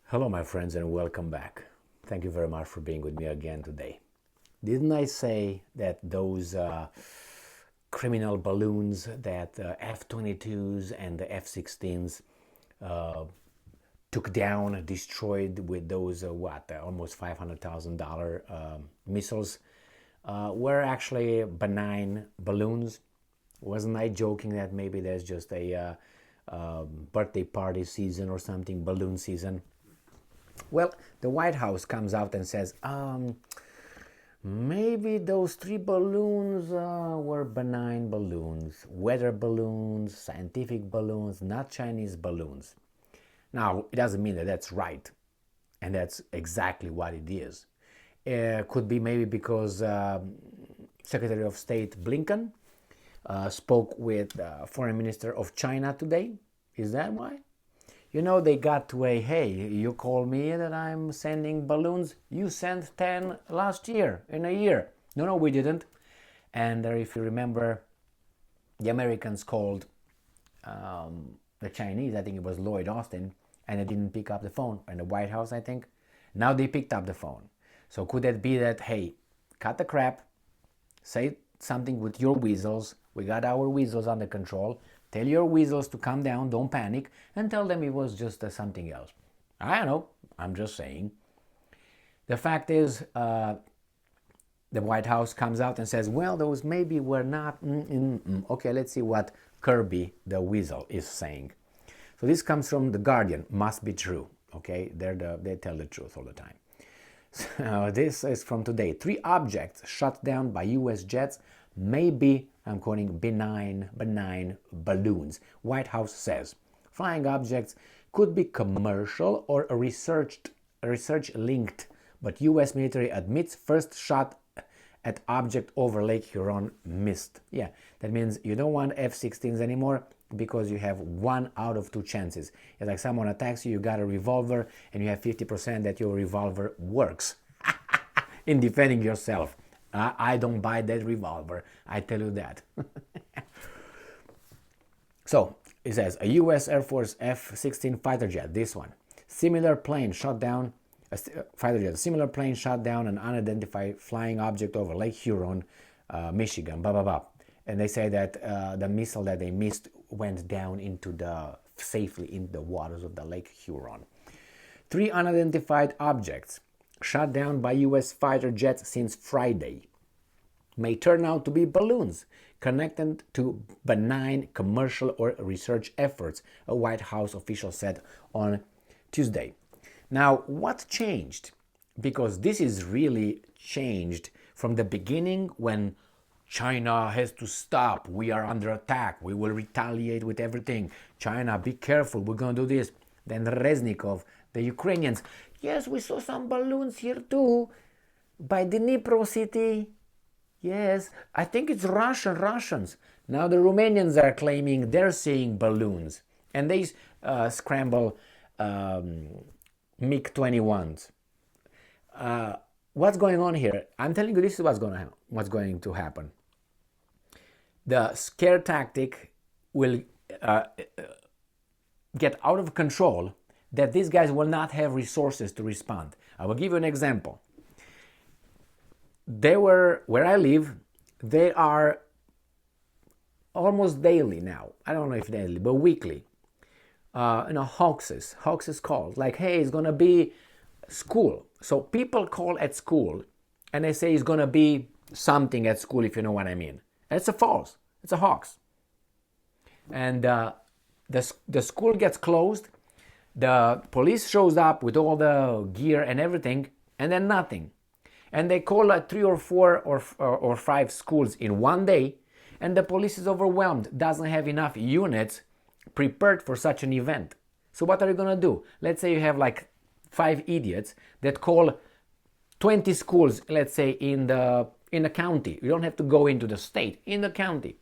Hello, my friends, and welcome back. Thank you very much for being with me again today. Didn't I say that those criminal balloons, that F-22s and the F-16s took down, destroyed with those, almost $500,000 missiles, were actually benign balloons? Wasn't I joking that maybe there's just a birthday party season or something, balloon season? Well, the White House comes out and says, maybe those three balloons were benign balloons, weather balloons, scientific balloons, not Chinese balloons. Now, it doesn't mean that that's right, and that's exactly what it is. Could be maybe because Secretary of State Blinken spoke with Foreign Minister of China today. Is that why? You know, they got to a, hey, you call me that I'm sending balloons? You sent 10 last year, in a year. No, we didn't. And if you remember, the Americans called the Chinese, I think it was Lloyd Austin, and they didn't pick up the phone. In the White House, I think. Now they picked up the phone. So could that be that, hey, cut the crap, say something with your weasels, we got our weasels under control, tell your weasels to calm down, don't panic, and tell them it was just something else. I don't know, I'm just saying. The fact is, the White House comes out and says, well, those maybe were not, Okay, let's see what Kirby, the weasel, is saying. So this comes from The Guardian, must be true, okay? They tell the truth all the time. So this is from today. 3 objects shot down by U.S. jets may be, I'm quoting, benign balloons. White House says flying objects could be commercial or research linked, but U.S. military admits first shot at object over Lake Huron missed. Yeah, that means you don't want F-16s anymore because you have 1 out of 2 chances. It's like someone attacks you, you got a revolver, and you have 50% that your revolver works in defending yourself. I don't buy that revolver, I tell you that. So, it says, a U.S. Air Force F-16 fighter jet, this one. Similar plane shot down, similar plane shot down an unidentified flying object over Lake Huron, Michigan, blah, blah, blah. And they say that the missile that they missed went down safely in the waters of the Lake Huron. 3 unidentified objects shot down by U.S. fighter jets since Friday may turn out to be balloons connected to benign commercial or research efforts, a White House official said on Tuesday. Now, what changed? Because this is really changed from the beginning when China has to stop. We are under attack. We will retaliate with everything. China, be careful. We're going to do this. Then Reznikov, the Ukrainians. Yes, we saw some balloons here too. By Dnipro city. Yes, I think it's Russians. Now the Romanians are claiming they're seeing balloons. And they scramble MiG-21s. What's going on here? I'm telling you, this is what's going to happen. The scare tactic will get out of control, that these guys will not have resources to respond. I will give you an example. Where I live, they are almost daily now. I don't know if daily, but weekly. Hoaxes calls. Like, hey, it's going to be school. So people call at school and they say it's going to be something at school, if you know what I mean. It's a false. It's a hoax. And the school gets closed. The police shows up with all the gear and everything, and then nothing. And they call 3 or 4 or 5 schools in one day, and the police is overwhelmed, doesn't have enough units prepared for such an event. So what are you going to do? Let's say you have like 5 idiots that call 20 schools, let's say in the county. You don't have to go into the state, in the county.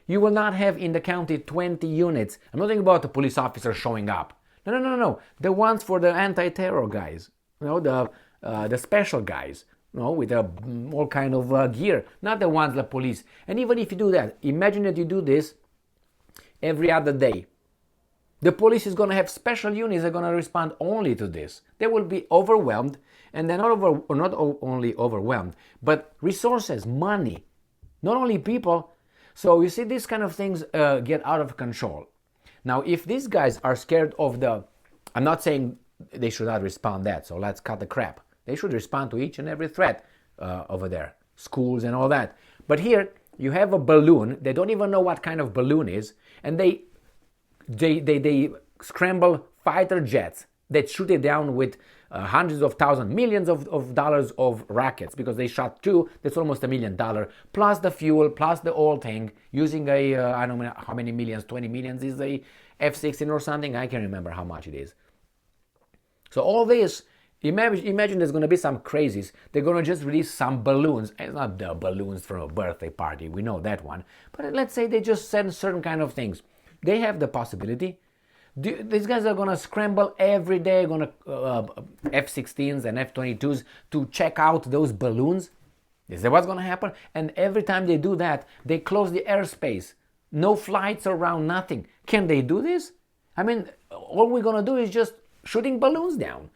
You will not have in the county 20 units. I'm not talking about the police officer showing up. No. The ones for the anti-terror guys. The special guys. With all kind of gear. Not the ones the police. And even if you do that, imagine that you do this every other day. The police is going to have special units that are going to respond only to this. They will be overwhelmed, and they're not only overwhelmed, but resources, money, not only people. So you see, these kind of things get out of control. Now, if these guys are scared of I'm not saying they should not respond that, so let's cut the crap. They should respond to each and every threat over there, schools and all that. But here, you have a balloon. They don't even know what kind of balloon is, and they scramble fighter jets that shoot it down with hundreds of thousands, millions of dollars of rockets, because they shot 2, that's almost $1 million, plus the fuel, plus the oil tank, using I don't know how many millions, 20 millions is a F-16 or something, I can't remember how much it is. So all this, imagine there's going to be some crazies, they're going to just release some balloons. It's not the balloons from a birthday party, we know that one, but let's say they just send certain kind of things. They have the possibility. These guys are going to scramble every day, going to F-16s and F-22s to check out those balloons. Is that what's going to happen? And every time they do that, they close the airspace. No flights around, nothing. Can they do this? I mean, all we're going to do is just shooting balloons down.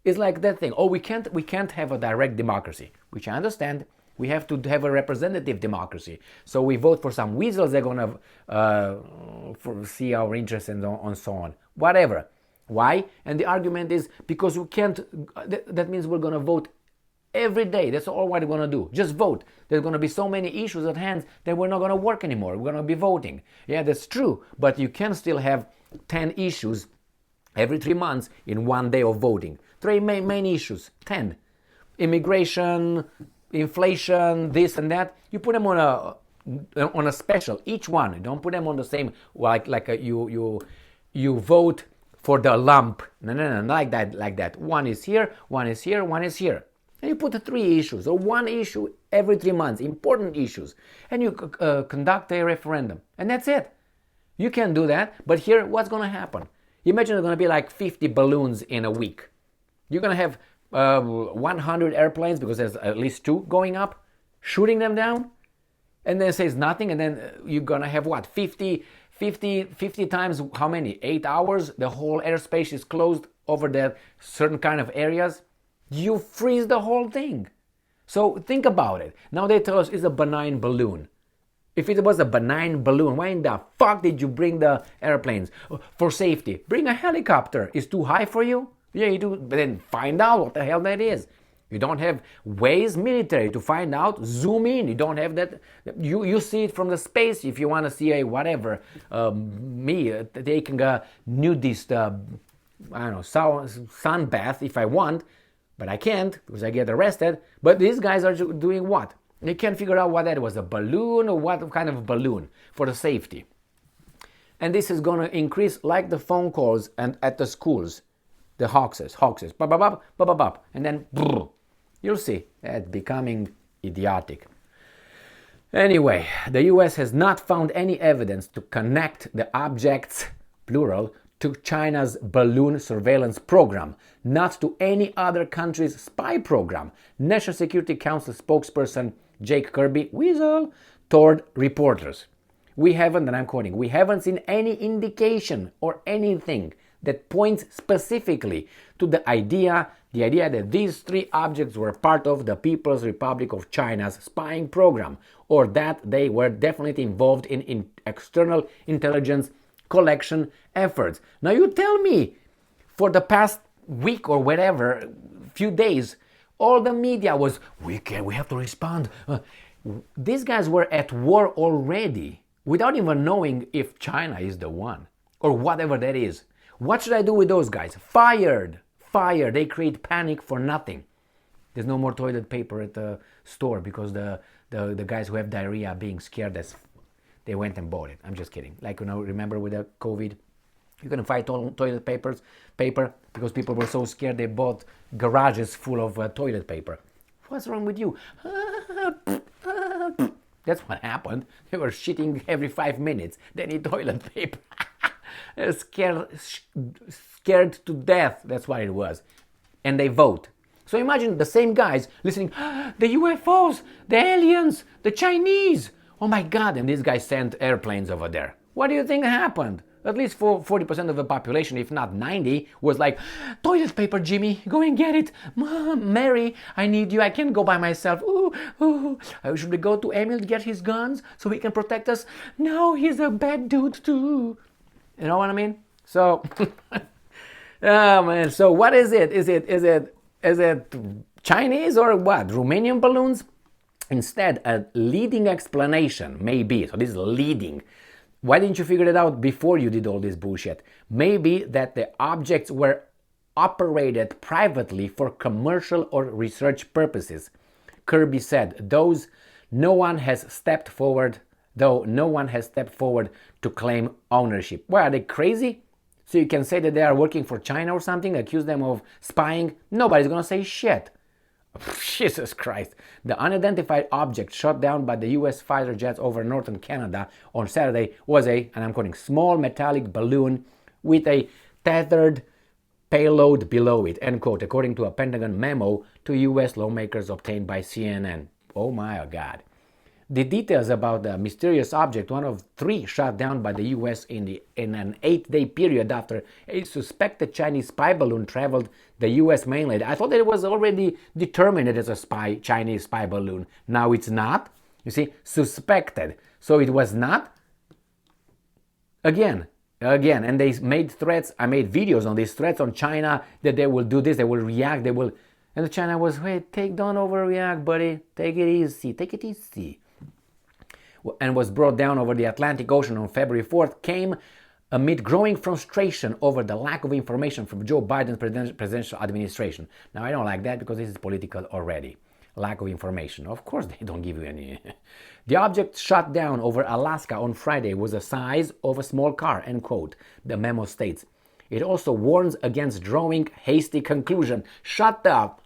It's like that thing. Oh, we can't have a direct democracy, which I understand. We have to have a representative democracy. So we vote for some weasels that are going to see our interests and so on. Whatever. Why? And the argument is because we can't, that means we're going to vote every day. That's all what we're going to do. Just vote. There's going to be so many issues at hand that we're not going to work anymore. We're going to be voting. Yeah, that's true. But you can still have 10 issues every 3 months in one day of voting. 3 main issues. 10. Immigration, inflation, this and that. You put them on a special, each one. You don't put them on the same, you vote for the lump. No, like that. One is here, one is here, one is here. And you put the 3 issues, or 1 issue every 3 months, important issues. And you conduct a referendum. And that's it. You can do that, but here, what's going to happen? Imagine there's going to be like 50 balloons in a week. You're going to have 100 airplanes, because there's at least 2 going up, shooting them down, and then it says nothing, and then you're gonna have what, 50 times how many, 8 hours, the whole airspace is closed over the certain kind of areas. You freeze the whole thing. So think about it. Now they tell us it's a benign balloon. If it was a benign balloon, why in the fuck did you bring the airplanes? For safety. Bring a helicopter. It's too high for you? Yeah, you do, but then find out what the hell that is. You don't have ways military to find out, zoom in. You don't have that. You see it from the space. If you want to see a whatever, me taking a nudist, I don't know, sun bath if I want, but I can't because I get arrested. But these guys are doing what? They can't figure out what that was, a balloon or what kind of balloon for the safety. And this is going to increase like the phone calls and at the schools. The hoaxes, bop, and then brrr. You'll see, it's becoming idiotic. Anyway, the US has not found any evidence to connect the objects, plural, to China's balloon surveillance program, not to any other country's spy program. National Security Council spokesperson Jake Kirby, Weasel, told reporters. We haven't, and I'm quoting, we haven't seen any indication or anything that points specifically to the idea that these 3 objects were part of the People's Republic of China's spying program, or that they were definitely involved in external intelligence collection efforts. Now you tell me, for the past week or whatever, few days, all the media was, we have to respond. These guys were at war already, without even knowing if China is the one, or whatever that is. What should I do with those guys? Fired. They create panic for nothing. There's no more toilet paper at the store because the guys who have diarrhea are being scared they went and bought it. I'm just kidding. Like, remember with the COVID, you couldn't find toilet paper because people were so scared they bought garages full of toilet paper. What's wrong with you? That's what happened. They were shitting every 5 minutes. They need toilet paper. Scared to death, that's what it was. And they vote. So imagine the same guys listening, the UFOs, the aliens, the Chinese. Oh my God, and these guys sent airplanes over there. What do you think happened? At least 40% of the population, if not 90, was like, toilet paper, Jimmy, go and get it. Mom, Mary, I need you. I can't go by myself. Ooh, ooh. Should we go to Emil to get his guns so he can protect us? No, he's a bad dude too. You know what I mean? So, oh man. So what is it? Is it Chinese or what? Romanian balloons? Instead, a leading explanation may be, so this is leading. Why didn't you figure it out before you did all this bullshit? Maybe that the objects were operated privately for commercial or research purposes. Kirby said, though no one has stepped forward to claim ownership. Why, are they crazy? So you can say that they are working for China or something, accuse them of spying? Nobody's gonna say shit. Jesus Christ. The unidentified object shot down by the US fighter jets over northern Canada on Saturday was a, and I'm quoting, small metallic balloon with a tethered payload below it, end quote, according to a Pentagon memo to US lawmakers obtained by CNN. Oh my God. The details about the mysterious object, one of 3 shot down by the US in an 8-day period after a suspected Chinese spy balloon traveled the US mainland. I thought that it was already determined as a Chinese spy balloon. Now it's not. You see, suspected. So it was not. Again, and they made threats. I made videos on these threats on China that they will do this, they will react, they will. And China was, wait, don't overreact, buddy. Take it easy. And was brought down over the Atlantic Ocean on February 4th, came amid growing frustration over the lack of information from Joe Biden's presidential administration. Now, I don't like that because this is political already. Lack of information. Of course, they don't give you any. The object shot down over Alaska on Friday was the size of a small car, end quote, the memo states. It also warns against drawing hasty conclusion. Shut up.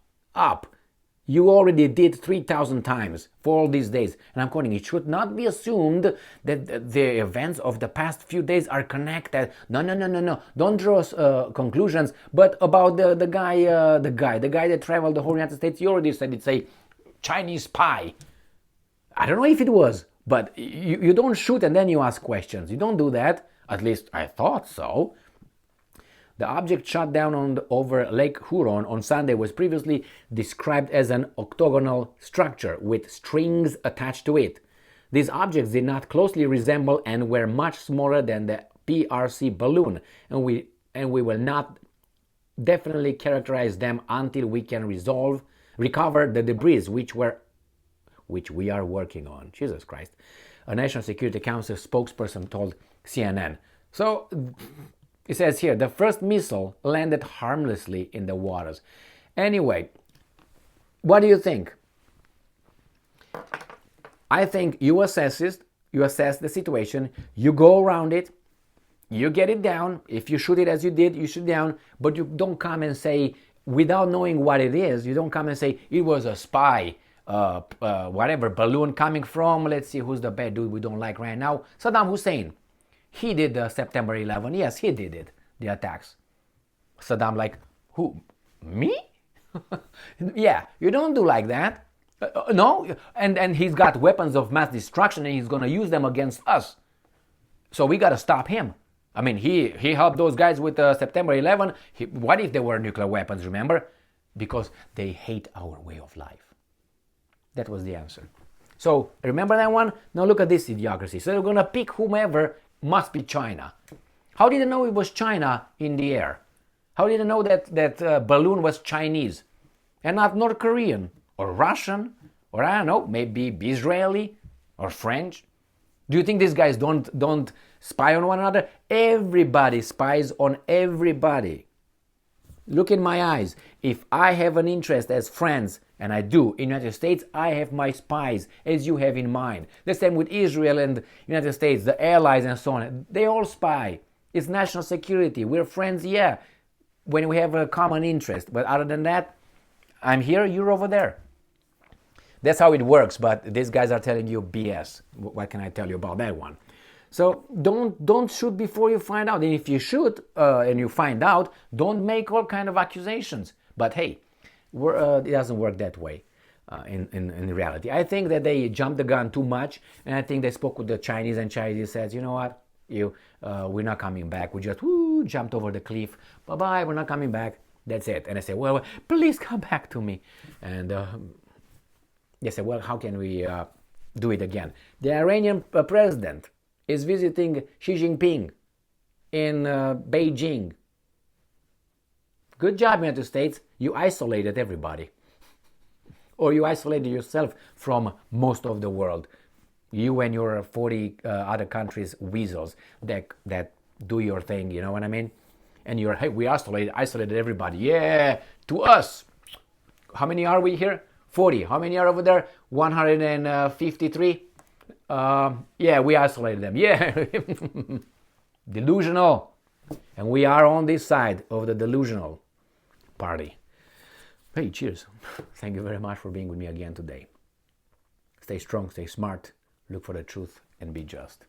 You already did 3,000 times for all these days. And I'm quoting, it should not be assumed that the events of the past few days are connected. No. Don't draw conclusions. But about the guy that traveled the whole United States, you already said it's a Chinese spy. I don't know if it was, but you don't shoot and then you ask questions. You don't do that. At least I thought so. The object shot down over Lake Huron on Sunday was previously described as an octagonal structure with strings attached to it. These objects did not closely resemble and were much smaller than the PRC balloon, and we will not definitely characterize them until we can recover the debris which we are working on. Jesus Christ. A National Security Council spokesperson told CNN. So it says here, the first missile landed harmlessly in the waters. Anyway, what do you think? I think you assess the situation, you go around it, you get it down. If you shoot it as you did, you shoot down, but you don't come and say, without knowing what it is, you don't come and say, it was a spy, whatever, balloon coming from, let's see who's the bad dude we don't like right now, Saddam Hussein. He did September 11. Yes, he did it, the attacks. Saddam like, who? Me? Yeah, you don't do like that. No, and he's got weapons of mass destruction and he's going to use them against us. So we got to stop him. I mean, he helped those guys with September 11. What if there were nuclear weapons, remember? Because they hate our way of life. That was the answer. So remember that one? Now look at this idiocracy. So they're going to pick whomever. Must be China. How did they know it was China in the air? How did they know that balloon was Chinese and not North Korean or Russian or I don't know, maybe Israeli or French? Do you think these guys don't spy on one another? Everybody spies on everybody. Look in my eyes. If I have an interest as friends, and I do, in the United States, I have my spies, as you have in mind. The same with Israel and United States, the allies and so on. They all spy. It's national security. We're friends, yeah, when we have a common interest. But other than that, I'm here, you're over there. That's how it works, but these guys are telling you BS. What can I tell you about that one? So don't shoot before you find out. And if you shoot and you find out, don't make all kind of accusations. But hey, it doesn't work that way in reality. I think that they jumped the gun too much, and I think they spoke with the Chinese, and Chinese says, you know what, we're not coming back. We just jumped over the cliff. Bye-bye, we're not coming back. That's it. And I say, well, please come back to me. And they say, well, how can we do it again? The Iranian president is visiting Xi Jinping in Beijing. Good job, United States. You isolated everybody. Or you isolated yourself from most of the world. You and your 40 other countries, weasels that do your thing, you know what I mean? And you're, hey, we isolated everybody. Yeah, to us. How many are we here? 40. How many are over there? 153. Yeah, we isolated them. Yeah. Delusional. And we are on this side of the delusional party. Hey, cheers. Thank you very much for being with me again today. Stay strong, stay smart, look for the truth, and be just.